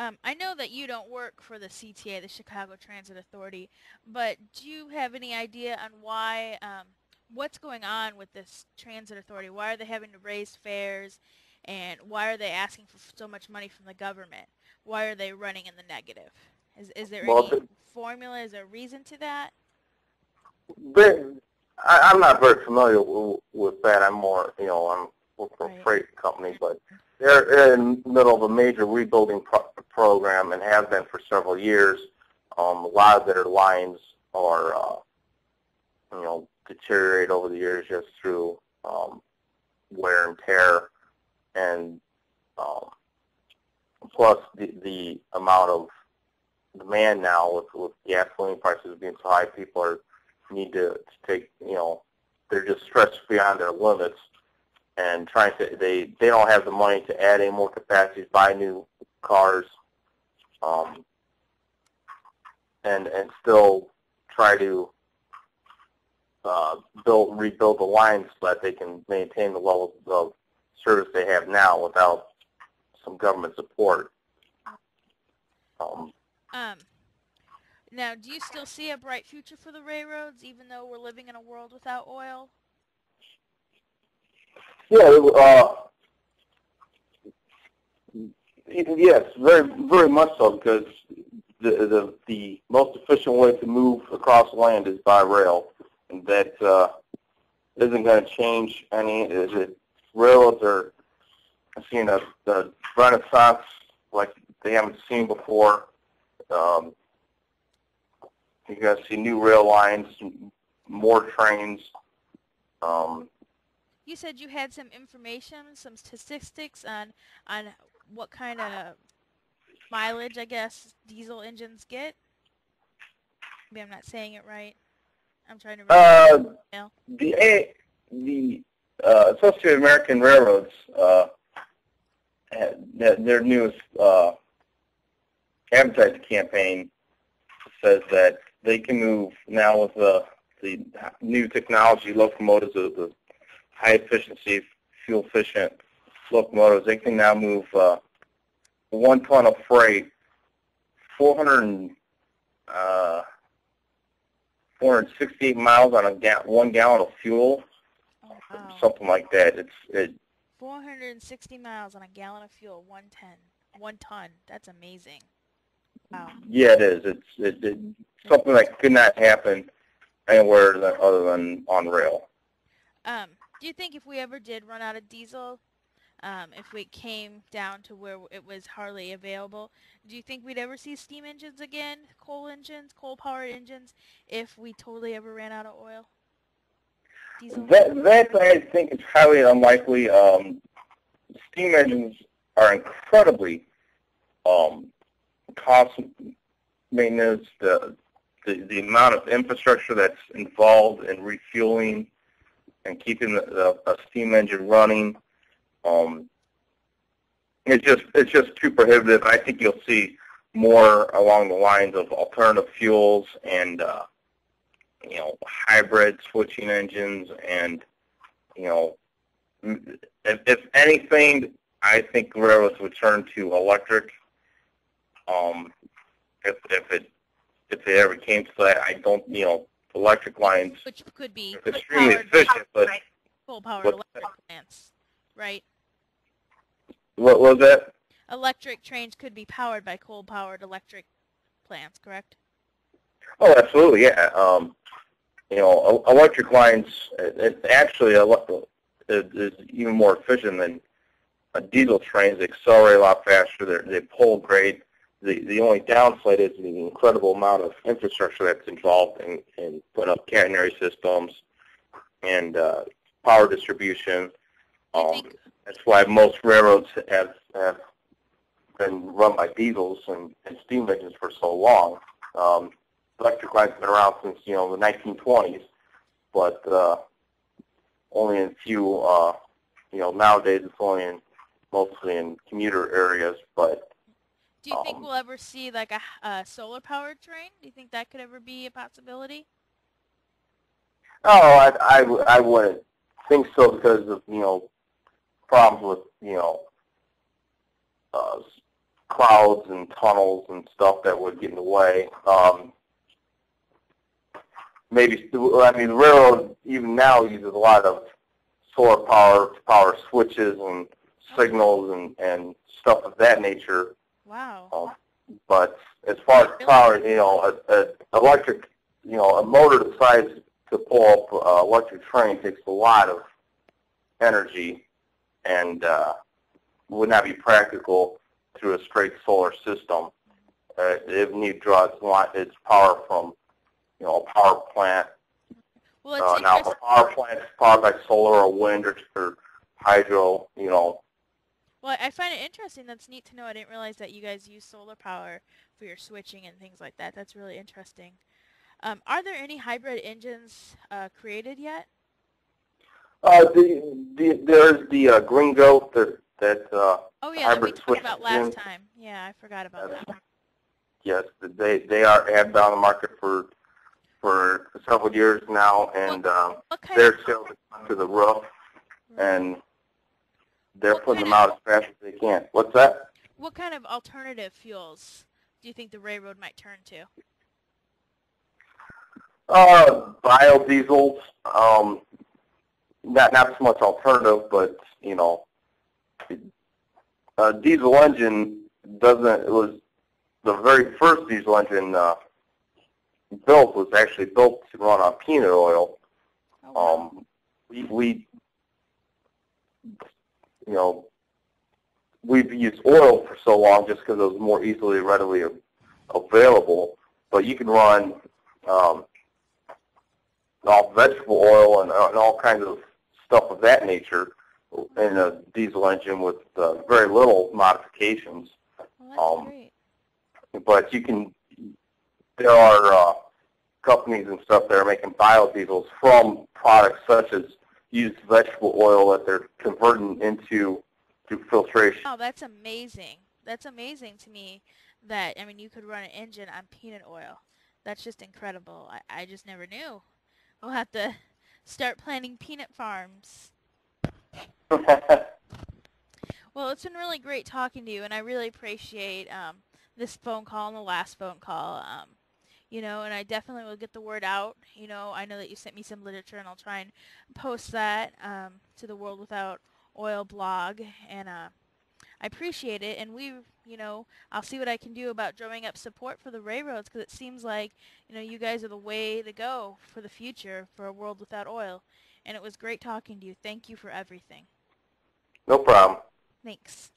I know that you don't work for the CTA, the Chicago Transit Authority, but do you have any idea on why, what's going on with this transit authority? Why are they having to raise fares, and why are they asking for so much money from the government? Why are they running in the negative? Is there Well, any formula? Is there a reason to that? they, I'm not very familiar with that. I'm more, I'm work for a Right. freight company, but they're in the middle of a major rebuilding program and have been for several years. A lot of their lines are, deteriorate over the years just through wear and tear, and um, plus the amount of demand now with gasoline prices being so high, people need to take, they're just stretched beyond their limits and trying to, they don't have the money to add any more capacities, buy new cars, um, and still try to rebuild the lines so that they can maintain the levels of service they have now without some government support. Um, Um, Now, do you still see a bright future for the railroads, even though we're living in a world without oil? yeah, yes, very very much so, because the most efficient way to move across land is by rail, and that isn't going to change any. Railroads are seeing a renaissance like they haven't seen before. Um, you're going to see new rail lines, more trains. Um, You said you had some information, some statistics on what kind of mileage, I guess, diesel engines get. Maybe I'm not saying it right. I'm trying to read uh, the email. the Associated American Railroads their newest advertising campaign says that they can move now with the new technology locomotives, the high efficiency, fuel efficient locomotives. They can now move 1 ton of freight, 400 uh, 468 miles on 1 gallon of fuel, Oh, wow. something like that. 460 miles on a gallon of fuel, 110. 1 ton. That's amazing. Wow. Yeah, it is. It's something that could not happen anywhere other than on rail. Do you think if we ever did run out of diesel, if it came down to where it was hardly available, do you think we'd ever see steam engines again, coal engines, coal-powered engines, if we totally ever ran out of oil, diesel? That I think is highly unlikely. Steam engines are incredibly cost maintenance. The amount of infrastructure that's involved in refueling and keeping a steam engine running, it's just too prohibitive. I think you'll see more along the lines of alternative fuels and hybrid switching engines, and if anything, I think railroads would turn to electric. Um, if it ever came to that, I don't, electric lines Which could be are extremely efficient, but coal-powered what electric plants, right? what was that? Electric trains could be powered by coal-powered electric plants, correct? Oh, absolutely, yeah. Electric lines, it actually is even more efficient than diesel trains. They accelerate a lot faster. They pull great. The only downside is the incredible amount of infrastructure that's involved in putting up catenary systems and power distribution. That's why most railroads have been run by diesels and steam engines for so long. Electric lines have been around since the 1920s, but only in few. Nowadays it's only mostly in commuter areas, but. Do you think we'll ever see like a solar-powered train? Do you think that could ever be a possibility? No, I wouldn't think so, because of problems with uh, clouds and tunnels and stuff that would get in the way. The railroad even now uses a lot of solar power to power switches and Okay. signals and stuff of that nature. Wow. But as far as Really? power, electric, a motor the size to pull up electric train takes a lot of energy and would not be practical through a straight solar system. It would need to draw its power from, a power plant. Well, it's Now, if interesting. a power plant is powered by solar or wind or hydro, Well, I find it interesting. That's neat to know. I didn't realize that you guys use solar power for your switching and things like that. That's really interesting. Are there any hybrid engines created yet? there's the Green Goat that Oh yeah, that we hybrid talked switch about last engine. time. Yeah, I forgot about that. Yes, have been on the market for several years now, What and what kind of their sales have gone to the roof, right? and they're What putting kind them of out as fast as they can. What's that? what kind of alternative fuels do you think the railroad might turn to? Biodiesels, not so much alternative, but a diesel engine doesn't. It was the very first diesel engine built was actually built to run on peanut oil. Oh wow. We you know we've used oil for so long just because it was more easily readily available. But you can run all vegetable oil and all kinds of stuff of that nature in a diesel engine with very little modifications. Well, that's Um, great. but there are companies and stuff that are making biodiesels from products such as used vegetable oil that they're converting into through filtration. Oh, that's amazing. That's amazing to me that, I mean, you could run an engine on peanut oil. That's just incredible. I just never knew. We'll have to start planting peanut farms. Well, it's been really great talking to you, and I really appreciate this phone call and the last phone call. And I definitely will get the word out. I know that you sent me some literature, and I'll try and post that to the World Without Oil blog, and I appreciate it. And I'll see what I can do about drumming up support for the railroads because it seems like, you guys are the way to go for the future for a world without oil. And it was great talking to you. Thank you for everything. No problem. Thanks.